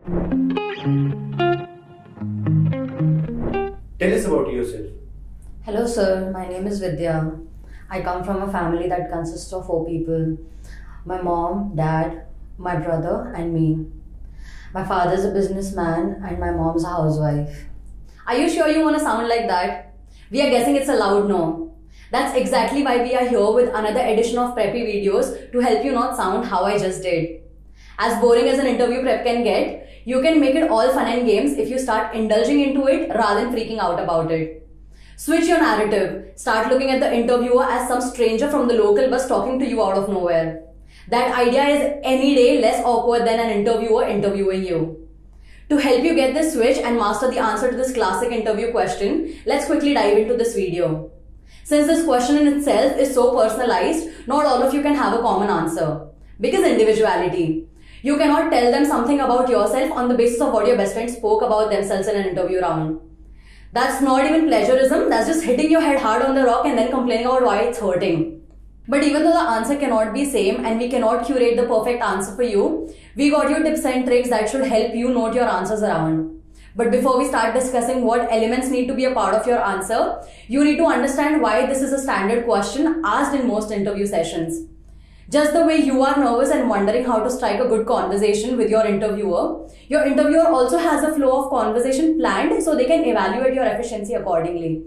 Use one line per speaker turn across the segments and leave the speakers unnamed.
Tell us about yourself.
Hello sir, my name is Vidya. I come from a family that consists of 4 people. My mom, dad, my brother and me. My father is a businessman and my mom's a housewife. Are you sure you want to sound like that? We are guessing it's a loud no. That's exactly why we are here with another edition of preppy videos to help you not sound how I just did. As boring as an interview prep can get, you can make it all fun and games if you start indulging into it rather than freaking out about it. Switch your narrative. Start looking at the interviewer as some stranger from the local bus talking to you out of nowhere. That idea is any day less awkward than an interviewer interviewing you. To help you get this switch and master the answer to this classic interview question, let's quickly dive into this video. Since this question in itself is so personalized, not all of you can have a common answer. Because individuality. You cannot tell them something about yourself on the basis of what your best friend spoke about themselves in an interview round. That's not even plagiarism, that's just hitting your head hard on the rock and then complaining about why it's hurting. But even though the answer cannot be same and we cannot curate the perfect answer for you, we got you tips and tricks that should help you note your answers around. But before we start discussing what elements need to be a part of your answer, you need to understand why this is a standard question asked in most interview sessions. Just the way you are nervous and wondering how to strike a good conversation with your interviewer also has a flow of conversation planned so they can evaluate your efficiency accordingly.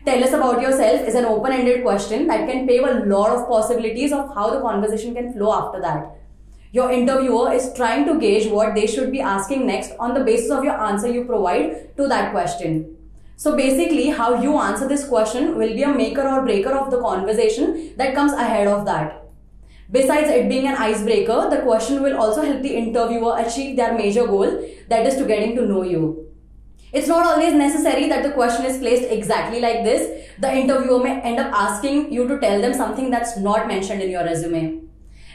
Tell us about yourself is an open-ended question that can pave a lot of possibilities of how the conversation can flow after that. Your interviewer is trying to gauge what they should be asking next on the basis of your answer you provide to that question. So basically, how you answer this question will be a maker or breaker of the conversation that comes ahead of that. Besides it being an icebreaker, the question will also help the interviewer achieve their major goal, that is to getting to know you. It's not always necessary that the question is placed exactly like this. The interviewer may end up asking you to tell them something that's not mentioned in your resume.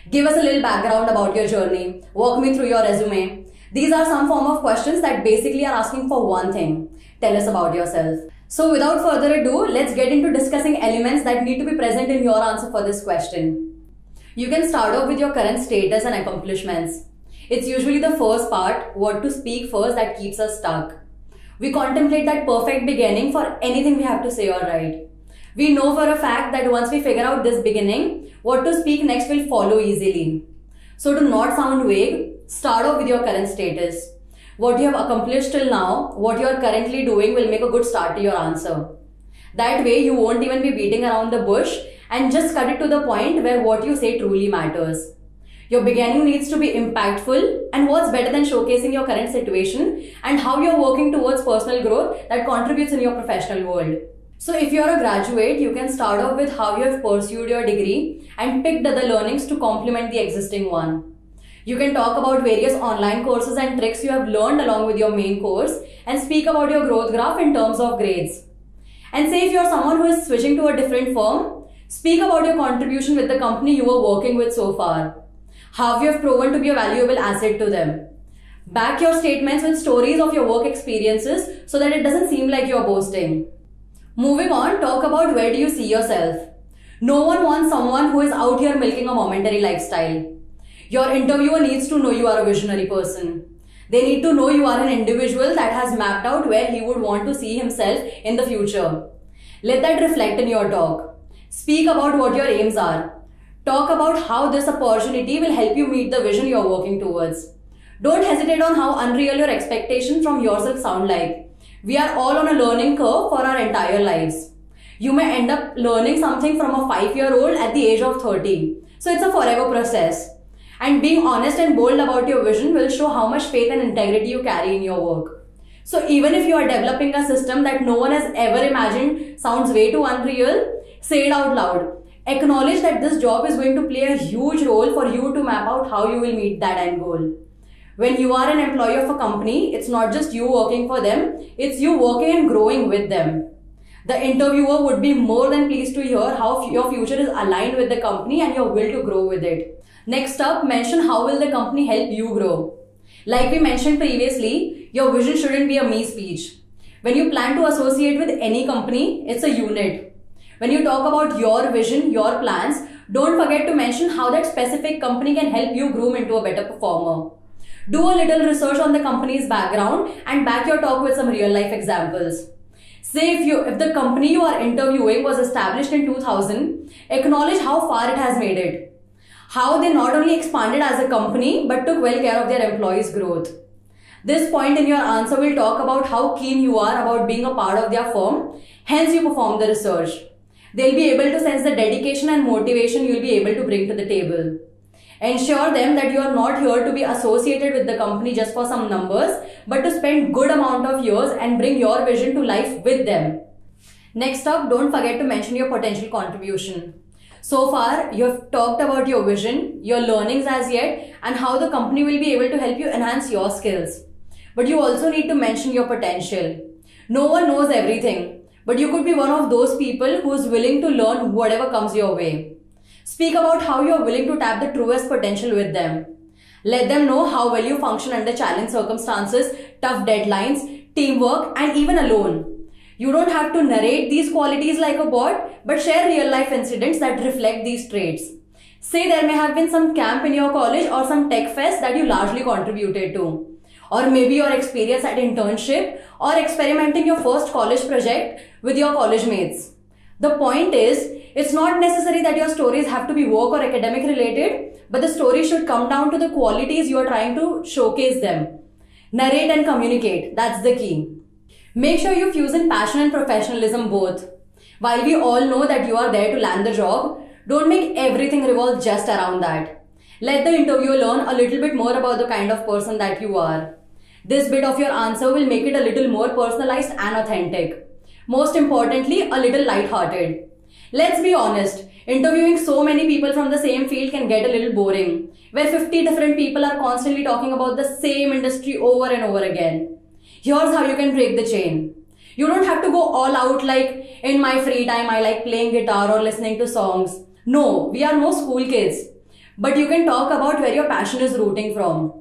Give us a little background about your journey. Walk me through your resume. These are some form of questions that basically are asking for one thing. Tell us about yourself. So without further ado, let's get into discussing elements that need to be present in your answer for this question. You can start off with your current status and accomplishments. It's usually the first part, what to speak first, that keeps us stuck. We contemplate that perfect beginning for anything we have to say or write. We know for a fact that once we figure out this beginning, what to speak next will follow easily. So to not sound vague, start off with your current status. What you have accomplished till now, what you are currently doing will make a good start to your answer. That way you won't even be beating around the bush and just cut it to the point where what you say truly matters. Your beginning needs to be impactful, and what's better than showcasing your current situation and how you're working towards personal growth that contributes in your professional world. So if you're a graduate, you can start off with how you have pursued your degree and picked other learnings to complement the existing one. You can talk about various online courses and tricks you have learned along with your main course and speak about your growth graph in terms of grades. And say if you're someone who is switching to a different firm, speak about your contribution with the company you were working with so far. How you have proven to be a valuable asset to them. Back your statements with stories of your work experiences so that it doesn't seem like you're boasting. Moving on, talk about where do you see yourself. No one wants someone who is out here milking a momentary lifestyle. Your interviewer needs to know you are a visionary person. They need to know you are an individual that has mapped out where he would want to see himself in the future. Let that reflect in your talk. Speak about what your aims are. Talk about how this opportunity will help you meet the vision you're working towards. Don't hesitate on how unreal your expectations from yourself sound like. We are all on a learning curve for our entire lives. You may end up learning something from a 5-year-old at the age of 30. So it's a forever process. And being honest and bold about your vision will show how much faith and integrity you carry in your work. So even if you are developing a system that no one has ever imagined sounds way too unreal, say it out loud. Acknowledge that this job is going to play a huge role for you to map out how you will meet that end goal. When you are an employee of a company, it's not just you working for them, it's you working and growing with them. The interviewer would be more than pleased to hear how your future is aligned with the company and your will to grow with it. Next up, mention how will the company help you grow. Like we mentioned previously, your vision shouldn't be a me speech. When you plan to associate with any company, it's a unit. When you talk about your vision, your plans, don't forget to mention how that specific company can help you groom into a better performer. Do a little research on the company's background and back your talk with some real life examples. Say if the company you are interviewing was established in 2000, acknowledge how far it has made it. How they not only expanded as a company but took well care of their employees' growth. This point in your answer will talk about how keen you are about being a part of their firm, hence you perform the research. They'll be able to sense the dedication and motivation you'll be able to bring to the table. Ensure them that you are not here to be associated with the company just for some numbers, but to spend good amount of years and bring your vision to life with them. Next up, don't forget to mention your potential contribution. So far, you have talked about your vision, your learnings as yet, and how the company will be able to help you enhance your skills. But you also need to mention your potential. No one knows everything, but you could be one of those people who is willing to learn whatever comes your way. Speak about how you are willing to tap the truest potential with them. Let them know how well you function under challenging circumstances, tough deadlines, teamwork, and even alone. You don't have to narrate these qualities like a bot, but share real-life incidents that reflect these traits. Say there may have been some camp in your college or some tech fest that you largely contributed to. Or maybe your experience at internship or experimenting your first college project with your college mates. The point is, it's not necessary that your stories have to be work or academic related, but the story should come down to the qualities you are trying to showcase them. Narrate and communicate, that's the key. Make sure you fuse in passion and professionalism both. While we all know that you are there to land the job, don't make everything revolve just around that. Let the interviewer learn a little bit more about the kind of person that you are. This bit of your answer will make it a little more personalized and authentic. Most importantly, a little light-hearted. Let's be honest, interviewing so many people from the same field can get a little boring, where 50 different people are constantly talking about the same industry over and over again. Here's how you can break the chain. You don't have to go all out like, in my free time I like playing guitar or listening to songs. No, we are no school kids. But you can talk about where your passion is rooting from.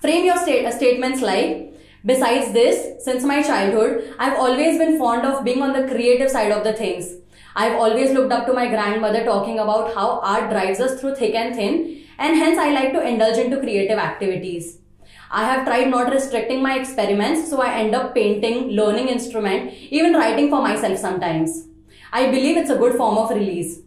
Frame your statements like, besides this, since my childhood, I've always been fond of being on the creative side of the things. I've always looked up to my grandmother talking about how art drives us through thick and thin, and hence I like to indulge into creative activities. I have tried not restricting my experiments, so I end up painting, learning instrument, even writing for myself sometimes. I believe it's a good form of release.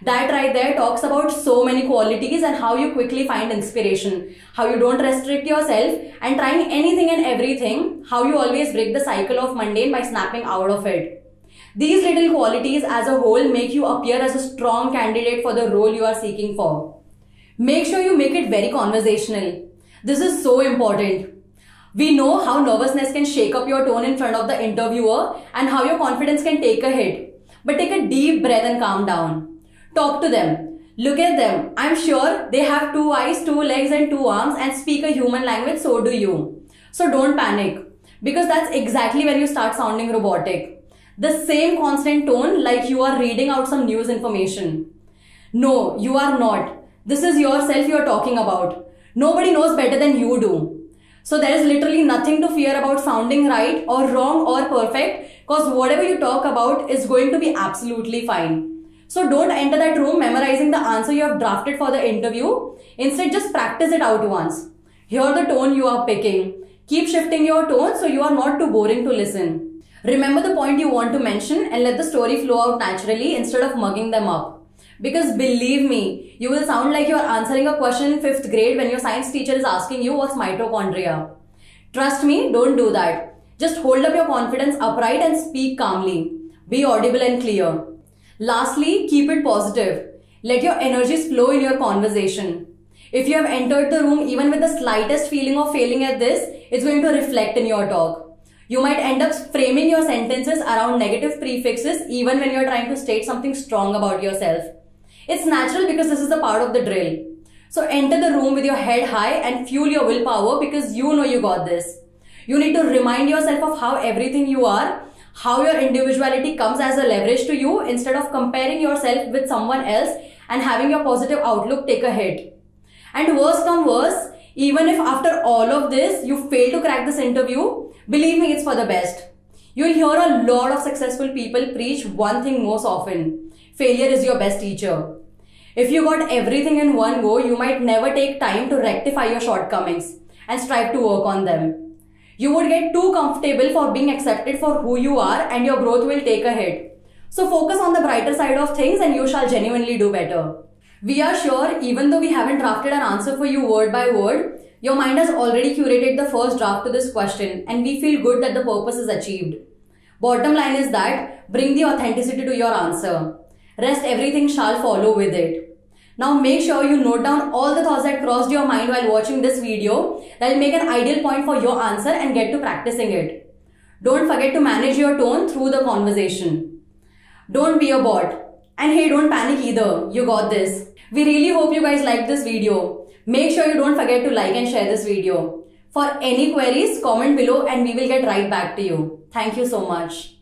That right there talks about so many qualities and how you quickly find inspiration, how you don't restrict yourself and trying anything and everything, how you always break the cycle of mundane by snapping out of it. These little qualities as a whole make you appear as a strong candidate for the role you are seeking for. Make sure you make it very conversational. This is so important. We know how nervousness can shake up your tone in front of the interviewer and how your confidence can take a hit. But take a deep breath and calm down. Talk to them. Look at them. I'm sure they have 2 eyes, 2 legs and 2 arms and speak a human language, so do you. So don't panic, because that's exactly when you start sounding robotic. The same constant tone like you are reading out some news information. No, you are not. This is yourself you are talking about. Nobody knows better than you do. So there is literally nothing to fear about sounding right or wrong or perfect, because whatever you talk about is going to be absolutely fine. So don't enter that room memorizing the answer you have drafted for the interview. Instead, just practice it out once. Hear the tone you are picking. Keep shifting your tone so you are not too boring to listen. Remember the point you want to mention and let the story flow out naturally instead of mugging them up. Because believe me, you will sound like you are answering a question in 5th grade when your science teacher is asking you what's mitochondria. Trust me, don't do that. Just hold up your confidence upright and speak calmly. Be audible and clear. Lastly, keep it positive. Let your energies flow in your conversation. If you have entered the room even with the slightest feeling of failing at this, it's going to reflect in your talk. You might end up framing your sentences around negative prefixes even when you're trying to state something strong about yourself. It's natural because this is a part of the drill. So enter the room with your head high and fuel your willpower because you know you got this. You need to remind yourself of how everything you are, how your individuality comes as a leverage to you instead of comparing yourself with someone else and having your positive outlook take a hit. And worse come worse, even if after all of this you fail to crack this interview, believe me, it's for the best. You'll hear a lot of successful people preach one thing most often. Failure is your best teacher. If you got everything in one go, you might never take time to rectify your shortcomings. and strive to work on them. You would get too comfortable for being accepted for who you are and your growth will take a hit. So focus on the brighter side of things and you shall genuinely do better. We are sure even though we haven't drafted an answer for you word by word, your mind has already curated the first draft to this question and we feel good that the purpose is achieved. Bottom line is that bring the authenticity to your answer. Rest everything shall follow with it. Now make sure you note down all the thoughts that crossed your mind while watching this video. That will make an ideal point for your answer and get to practicing it. Don't forget to manage your tone through the conversation. Don't be a bot. And hey, don't panic either. You got this. We really hope you guys liked this video. Make sure you don't forget to like and share this video. For any queries, comment below and we will get right back to you. Thank you so much.